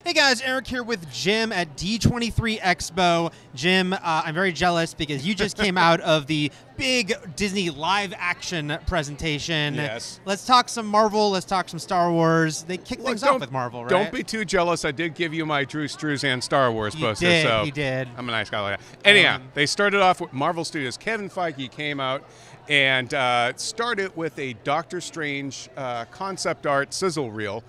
Hey guys, Eric here with Jim at D23 Expo. Jim, I'm very jealous because you just came out of the big Disney live action presentation. Yes. Let's talk some Marvel, let's talk some Star Wars. They kicked things off with Marvel, right? Don't be too jealous. I did give you my Drew Struzan Star Wars poster. He did. I'm a nice guy like that. Anyhow, they started off with Marvel Studios. Kevin Feige came out and started with a Doctor Strange concept art sizzle reel.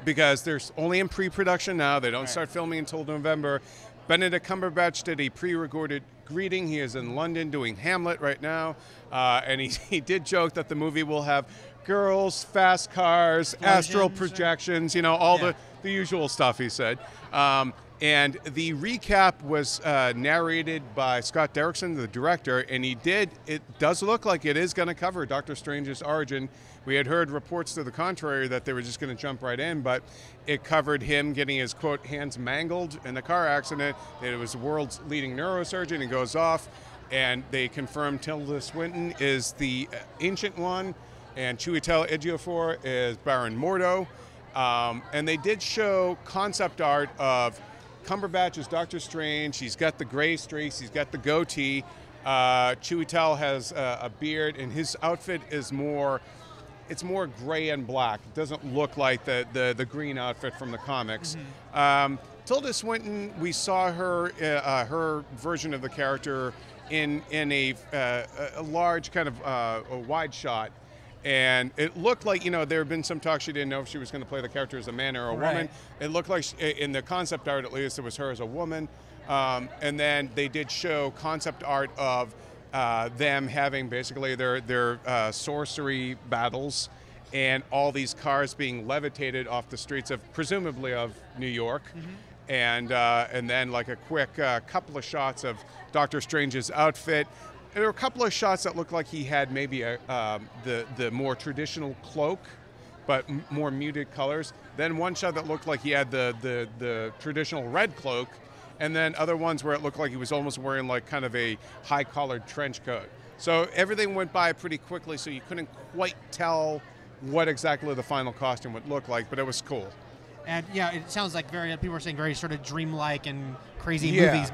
Because they're only in pre-production now. They don't start filming until November. Benedict Cumberbatch did a pre-recorded greeting. He is in London doing Hamlet right now. And he did joke that the movie will have girls, fast cars, astral projections, you know, all the usual stuff, he said. And the recap was narrated by Scott Derrickson, the director, and it does look like it is going to cover Doctor Strange's origin. We had heard reports to the contrary that they were just going to jump right in, but it covered him getting his, quote, hands mangled in a car accident. It was the world's leading neurosurgeon. He goes off, and they confirmed Tilda Swinton is the Ancient One, and Chiwetel Ejiofor is Baron Mordo. And they did show concept art of Cumberbatch as Doctor Strange. He's got the gray streaks. He's got the goatee. Chiwetel has a beard, and his outfit is more gray and black. It doesn't look like the green outfit from the comics. Tilda Swinton, we saw her her version of the character in a large kind of a wide shot. And it looked like, you know, there had been some talk she didn't know if she was going to play the character as a man or a woman. It looked like, in the concept art at least, it was her as a woman. And then they did show concept art of them having basically their sorcery battles and all these cars being levitated off the streets of, presumably of, New York. And then like a quick couple of shots of Doctor Strange's outfit. There were a couple of shots that looked like he had maybe the more traditional cloak, but more muted colors. Then one shot that looked like he had the traditional red cloak, and then other ones where it looked like he was almost wearing like kind of a high-collared trench coat. So everything went by pretty quickly, so you couldn't quite tell what exactly the final costume would look like, but it was cool. And yeah, it sounds like people are saying very sort of dreamlike and crazy movies,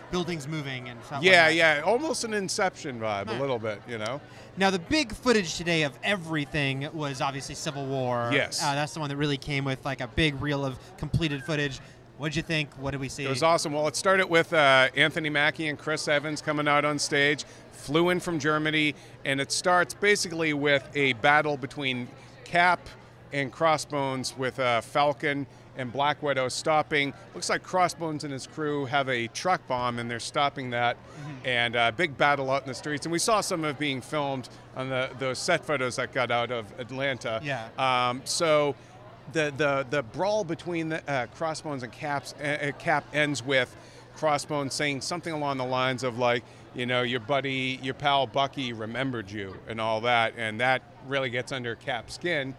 buildings moving and stuff. Yeah, almost an Inception vibe, a little bit, you know. Now the big footage today of everything was obviously Civil War. Yes, that's the one that really came with like a big reel of completed footage. What'd you think? What did we see? It was awesome. Well, it started with Anthony Mackie and Chris Evans coming out on stage, flew in from Germany, and it starts basically with a battle between Cap and Crossbones with Falcon and Black Widow stopping. Looks like Crossbones and his crew have a truck bomb, and they're stopping that. And a big battle out in the streets. And we saw some of it being filmed on those set photos that got out of Atlanta. So the brawl between the Crossbones and Cap ends with Crossbones saying something along the lines of like, you know, your pal Bucky remembered you and all that. And that really gets under Cap's skin.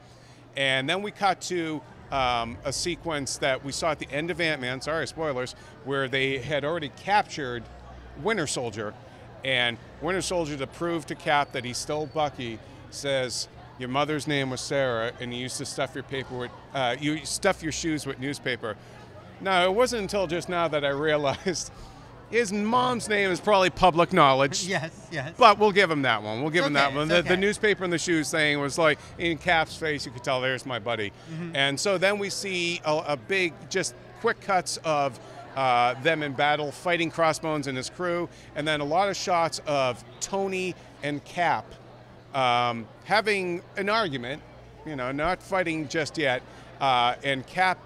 And then we cut to a sequence that we saw at the end of Ant-Man, sorry, spoilers, where they had already captured Winter Soldier. And Winter Soldier, to prove to Cap that he's still Bucky, says, your mother's name was Sarah, and you used to stuff your shoes with newspaper. Now, it wasn't until just now that I realized his mom's name is probably public knowledge. Yes. But we'll give him that one. That one. Okay. The newspaper and the shoes thing was like, in Cap's face, you could tell there's my buddy. And so then we see a big, just quick cuts of them in battle, fighting Crossbones and his crew, and then a lot of shots of Tony and Cap having an argument, you know, not fighting just yet, and Cap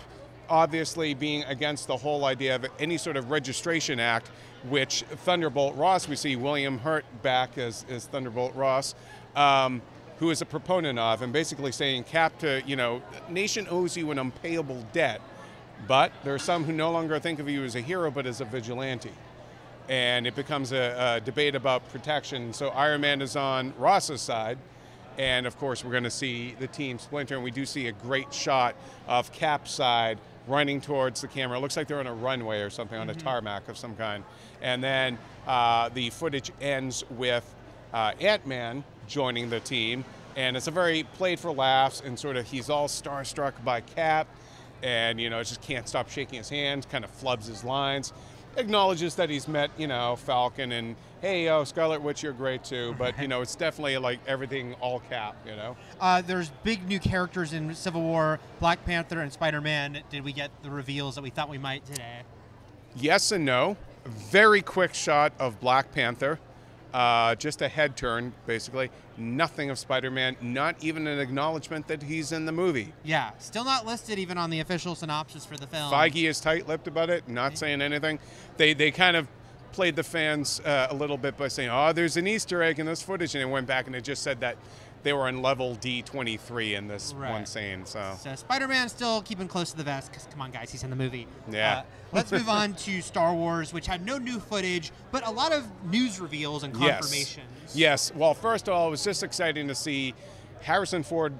obviously being against the whole idea of any sort of registration act, which Thunderbolt Ross, we see William Hurt back as Thunderbolt Ross, who is a proponent of, and basically saying, Cap, to, you know, nation owes you an unpayable debt, but there are some who no longer think of you as a hero, but as a vigilante. And it becomes a debate about protection. So Iron Man is on Ross's side, and of course we're going to see the team splinter, and we do see a great shot of Cap's side running towards the camera. It looks like they're on a runway or something, on a tarmac of some kind. And then the footage ends with Ant-Man joining the team, and it's a very played for laughs, and sort of he's all starstruck by Cap, and just can't stop shaking his hand, kind of flubs his lines, acknowledges that he's met Falcon, and hey, Scarlet Witch, you're great too, but it's definitely like everything all cap. There's big new characters in Civil War, Black Panther and Spider-Man. Did we get the reveals that we thought we might today? Yes and no. Very quick shot of Black Panther. Just a head turn, basically. Nothing of Spider-Man, not even an acknowledgement that he's in the movie. Yeah, still not listed even on the official synopsis for the film. Feige is tight-lipped about it, not saying anything. They kind of played the fans a little bit by saying, oh, there's an Easter egg in this footage, and it went back and it just said that they were on level D23 in this one scene. So Spider-Man still keeping close to the vest, because come on, guys, he's in the movie. Yeah. Let's move on to Star Wars, which had no new footage, but a lot of news reveals and confirmations. Yes. Well, first of all, it was just exciting to see Harrison Ford,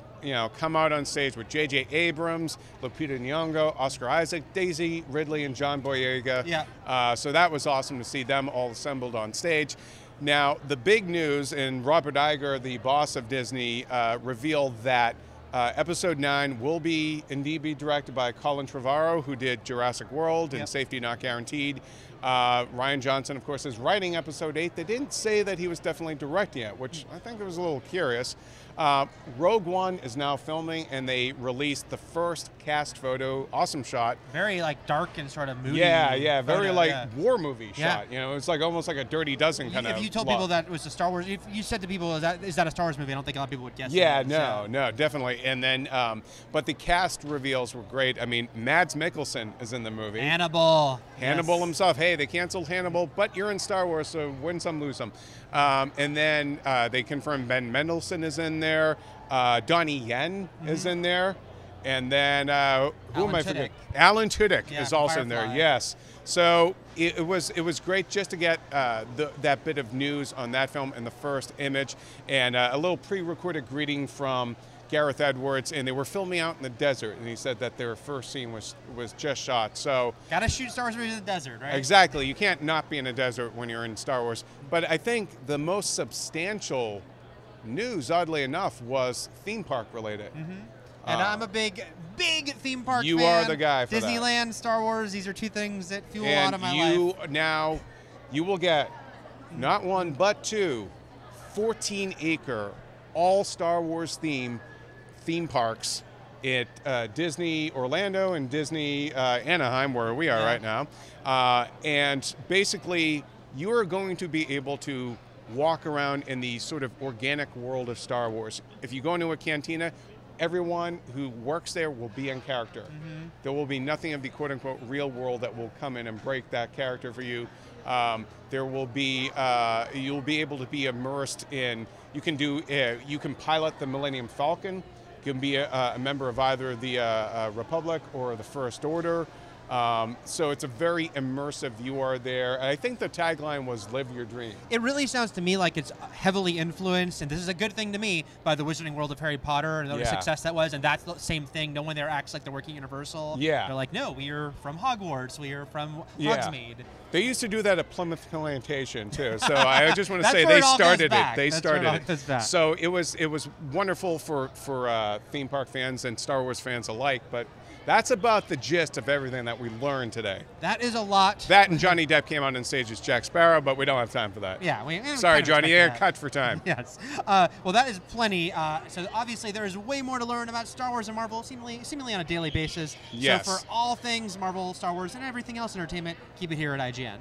come out on stage with J.J. Abrams, Lupita Nyong'o, Oscar Isaac, Daisy Ridley, and John Boyega. Yeah. So that was awesome to see them all assembled on stage. Now, the big news, and Robert Iger, the boss of Disney, revealed that Episode 9 will indeed be directed by Colin Trevorrow, who did Jurassic World and Safety Not Guaranteed. Rian Johnson, of course, is writing Episode 8. They didn't say that he was definitely directing it, which I think was a little curious. Rogue One is now filming, and they released the first cast photo. Awesome shot. Very dark and sort of moody. Yeah. Very photo, war movie shot. It's almost like a Dirty Dozen kind of. If you told people that it was a Star Wars, if you said to people, is that a Star Wars movie? I don't think a lot of people would guess. Yeah, no, definitely. And then, but the cast reveals were great. I mean, Mads Mikkelsen is in the movie. Hannibal Himself. Hey, they canceled Hannibal, but you're in Star Wars, so win some, lose some. And then they confirmed Ben Mendelsohn is in there. Donnie Yen is in there. And then, who am I forgetting? Alan Tudyk is also in there, yes. So it was great just to get that bit of news on that film in the first image, and a little pre-recorded greeting from Gareth Edwards, and they were filming out in the desert, and he said that their first scene was just shot. So gotta shoot Star Wars movies in the desert, right? Exactly. You can't not be in a desert when you're in Star Wars. But I think the most substantial news, oddly enough, was theme park related. And I'm a big theme park fan. You are the guy for Disneyland, that. Star Wars, these are two things that fuel a lot of my life. Now, you will get not one, but two 14-acre, all Star Wars theme parks at Disney Orlando and Disney Anaheim, where we are right now. And basically, you are going to be able to walk around in the sort of organic world of Star Wars. If you go into a cantina, everyone who works there will be in character. There will be nothing of the quote-unquote real world that will come in and break that character for you. There will be, you'll be able to be immersed in, you can pilot the Millennium Falcon, you can be a member of either the Republic or the First Order. So it's a very immersive. You are there. And I think the tagline was "Live Your Dream." It really sounds to me like it's heavily influenced, and this is a good thing to me, by the Wizarding World of Harry Potter and the success that was. And that's the same thing. No one there acts like they're working at Universal. Yeah. They're like, no, we are from Hogwarts. We are from Hogsmeade. They used to do that at Plymouth Plantation too. So I just want to say they started it. They started it. So it was wonderful for theme park fans and Star Wars fans alike. But that's about the gist of everything that we learned today. That is a lot. That and Johnny Depp came on stage as Jack Sparrow, but we don't have time for that. Yeah. Sorry, Johnny. Cut for time. Yes. Well, that is plenty. So obviously there is way more to learn about Star Wars and Marvel, seemingly on a daily basis. Yes. So for all things Marvel, Star Wars, and everything else entertainment, keep it here at IGN.